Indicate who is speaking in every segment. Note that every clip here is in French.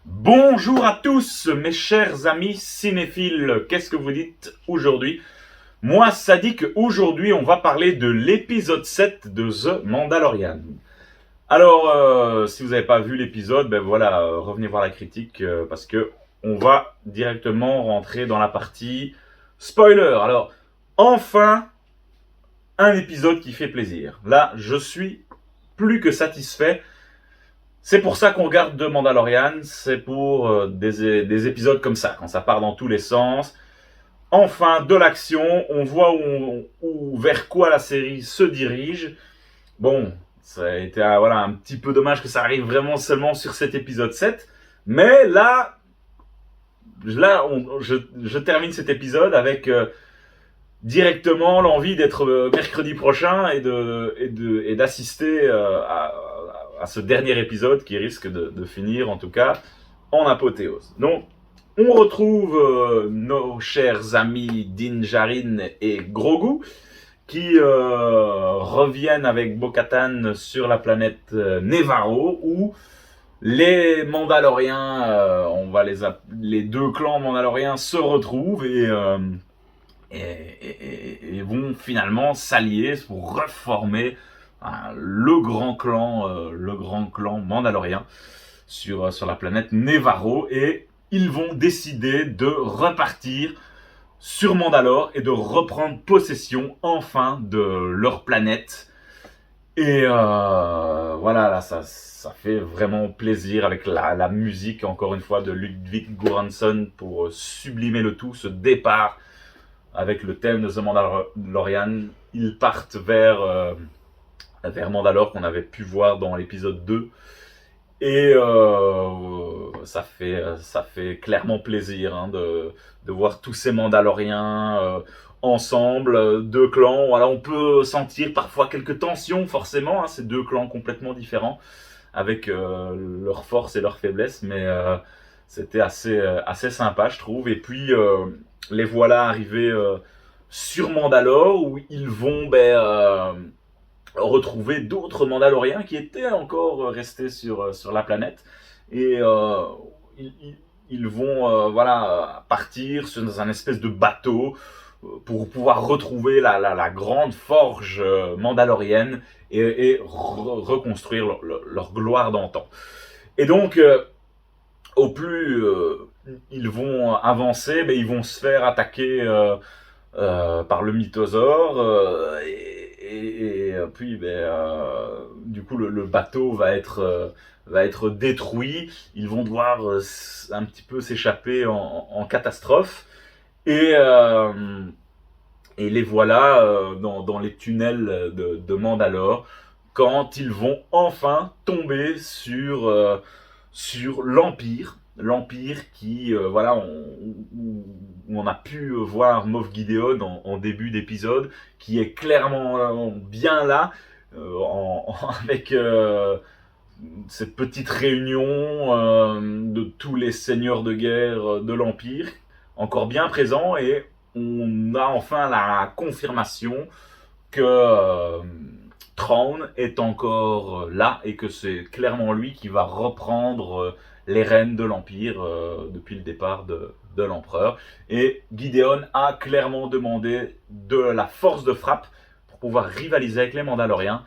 Speaker 1: Bonjour à tous mes chers amis cinéphiles, qu'est-ce que vous dites aujourd'hui? Moi ça dit qu'aujourd'hui on va parler de l'épisode 7 de The Mandalorian. Alors si vous n'avez pas vu l'épisode, ben voilà, revenez voir la critique parce que on va directement rentrer dans la partie spoiler. Alors enfin un épisode qui fait plaisir. Là je suis plus que satisfait. C'est pour ça qu'on regarde The Mandalorian, c'est pour des épisodes comme ça, quand ça part dans tous les sens. Enfin, de l'action, on voit vers quoi la série se dirige. Bon, ça a été voilà, un petit peu dommage que ça arrive vraiment seulement sur cet épisode 7. Mais je termine cet épisode avec directement l'envie d'être mercredi prochain et d'assister à ce dernier épisode qui risque de finir en tout cas en apothéose. Donc on retrouve nos chers amis Din Djarin et Grogu qui reviennent avec Bo-Katan sur la planète Nevarro où les Mandaloriens, les deux clans Mandaloriens se retrouvent et vont finalement s'allier pour reformer le grand clan mandalorien sur la planète Nevarro, et ils vont décider de repartir sur Mandalore et de reprendre possession enfin de leur planète. Et voilà, là, ça fait vraiment plaisir avec la musique, encore une fois, de Ludwig Göransson pour sublimer le tout, ce départ avec le thème de The Mandalorian. Ils partent vers Mandalore qu'on avait pu voir dans l'épisode 2. Et ça fait clairement plaisir de voir tous ces Mandaloriens ensemble, deux clans. Voilà, on peut sentir parfois quelques tensions, forcément, ces deux clans complètement différents, avec leurs forces et leurs faiblesses, mais c'était assez sympa, je trouve. Et puis, les voilà arrivés sur Mandalore, où ils vont retrouver d'autres Mandaloriens qui étaient encore restés sur la planète. Et ils vont partir dans un espèce de bateau pour pouvoir retrouver la grande forge mandalorienne et reconstruire leur gloire d'antan. Et donc, au plus ils vont avancer, ils vont se faire attaquer par le mythosaure, et puis du coup le bateau va être détruit. Ils vont devoir un petit peu s'échapper en catastrophe, et les voilà dans les tunnels de Mandalore quand ils vont enfin tomber sur l'Empire qui, où on a pu voir Moff Gideon en début d'épisode, qui est clairement bien là, avec cette petite réunion de tous les seigneurs de guerre de l'Empire, encore bien présents, et on a enfin la confirmation que Thrawn est encore là et que c'est clairement lui qui va reprendre les rênes de l'Empire depuis le départ de l'Empereur. Et Gideon a clairement demandé de la force de frappe pour pouvoir rivaliser avec les Mandaloriens.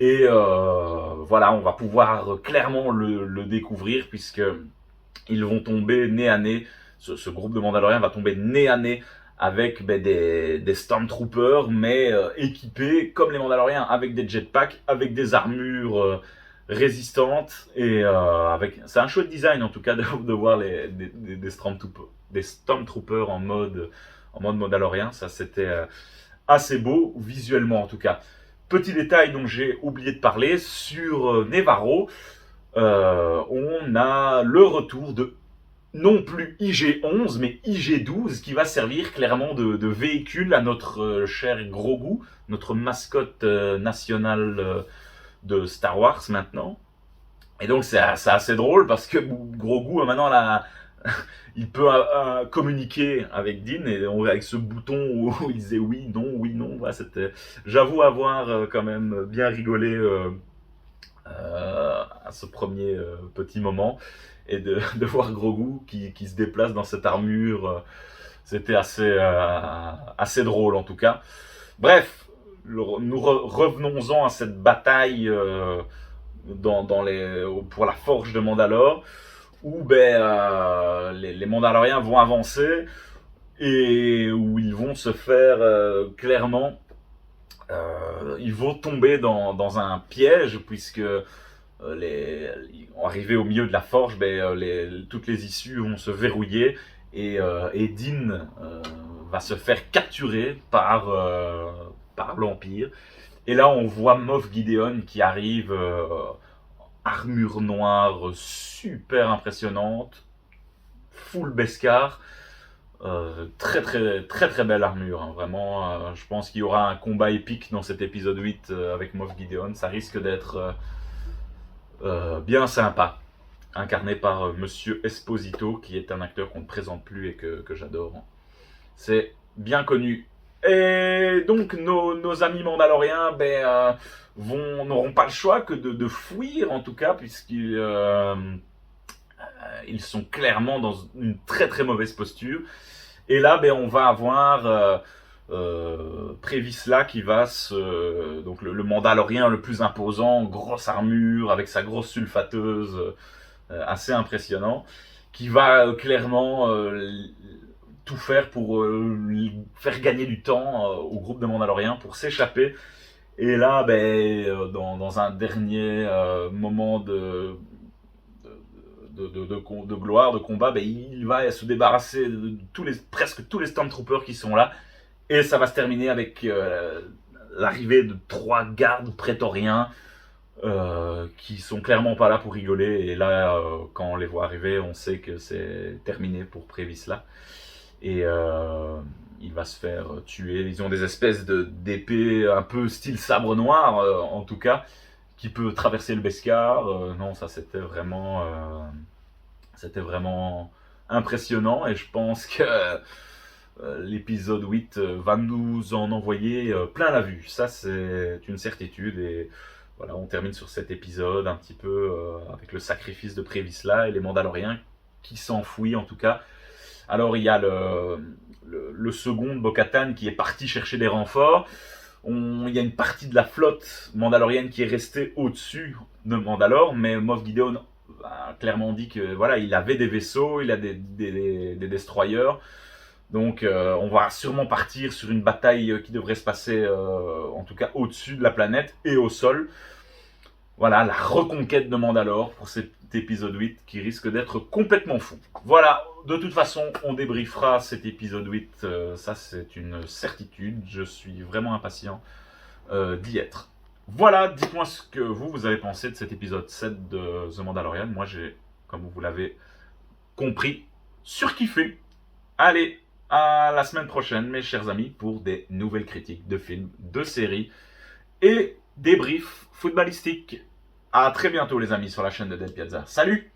Speaker 1: Et voilà, on va pouvoir clairement le découvrir, puisque ils vont tomber nez à nez. Ce groupe de Mandaloriens va tomber nez à nez avec des Stormtroopers, mais équipés comme les Mandaloriens, avec des jetpacks, avec des armures résistantes, et c'est un chouette design en tout cas de voir des Stormtroopers en mode Mandalorien. Ça, c'était assez beau visuellement en tout cas. Petit détail dont j'ai oublié de parler, sur Nevarro, on a le retour de non plus IG-11, mais IG-12, qui va servir clairement de véhicule à notre cher Grogu, notre mascotte nationale de Star Wars maintenant. Et donc c'est assez drôle parce que Grogu maintenant il peut communiquer avec Din, et avec ce bouton où il disait oui, non, oui, non. Voilà, j'avoue avoir quand même bien rigolé à ce premier petit moment. et de voir Grogu qui se déplace dans cette armure. C'était assez drôle en tout cas. Bref, nous revenons-en à cette bataille pour la forge de Mandalore, où les Mandaloriens vont avancer et où ils vont se faire clairement, ils vont tomber dans un piège, puisque arrivés au milieu de la forge, toutes les issues vont se verrouiller et Din va se faire capturer par l'Empire. Et là, on voit Moff Gideon qui arrive, armure noire super impressionnante, full Beskar. Très très très très belle armure, hein. Vraiment, je pense qu'il y aura un combat épique dans cet épisode 8 avec Moff Gideon. Ça risque d'être bien sympa, incarné par Monsieur Esposito, qui est un acteur qu'on ne présente plus et que j'adore. C'est bien connu. Et donc nos amis mandaloriens n'auront pas le choix que de fuir, en tout cas, puisqu'ils ils sont clairement dans une très très mauvaise posture. Et là, on va avoir Prévisla qui va donc le Mandalorien le plus imposant, grosse armure avec sa grosse sulfateuse, assez impressionnant, qui va clairement tout faire pour faire gagner du temps au groupe de Mandaloriens pour s'échapper. Et là, dans un dernier moment de gloire, de combat, il va se débarrasser de presque tous les Stormtroopers qui sont là. Et ça va se terminer avec l'arrivée de 3 gardes prétoriens qui sont clairement pas là pour rigoler. Et là, quand on les voit arriver, on sait que c'est terminé pour Prévisla. Et il va se faire tuer. Ils ont des espèces d'épées un peu style sabre noir, en tout cas, qui peut traverser le Beskar. Non, ça c'était vraiment impressionnant. Et je pense que l'épisode 8 va nous en envoyer plein la vue. Ça, c'est une certitude. Et voilà, on termine sur cet épisode un petit peu avec le sacrifice de Prévisla et les Mandaloriens qui s'enfuient, en tout cas. Alors, il y a le second Bo-Katan qui est parti chercher des renforts. Il y a une partie de la flotte mandalorienne qui est restée au-dessus de Mandalore, mais Moff Gideon a clairement dit que voilà, il avait des vaisseaux, il a des destroyers. Donc on va sûrement partir sur une bataille qui devrait se passer en tout cas au-dessus de la planète et au sol. Voilà, la reconquête de Mandalore pour cet épisode 8 qui risque d'être complètement fou. Voilà, de toute façon, on débriefera cet épisode 8, ça c'est une certitude, je suis vraiment impatient d'y être. Voilà, dites-moi ce que vous avez pensé de cet épisode 7 de The Mandalorian. Moi j'ai, comme vous l'avez compris, surkiffé. Allez, à la semaine prochaine, mes chers amis, pour des nouvelles critiques de films, de séries et débriefs footballistiques. À très bientôt les amis sur la chaîne de Del Piazza. Salut!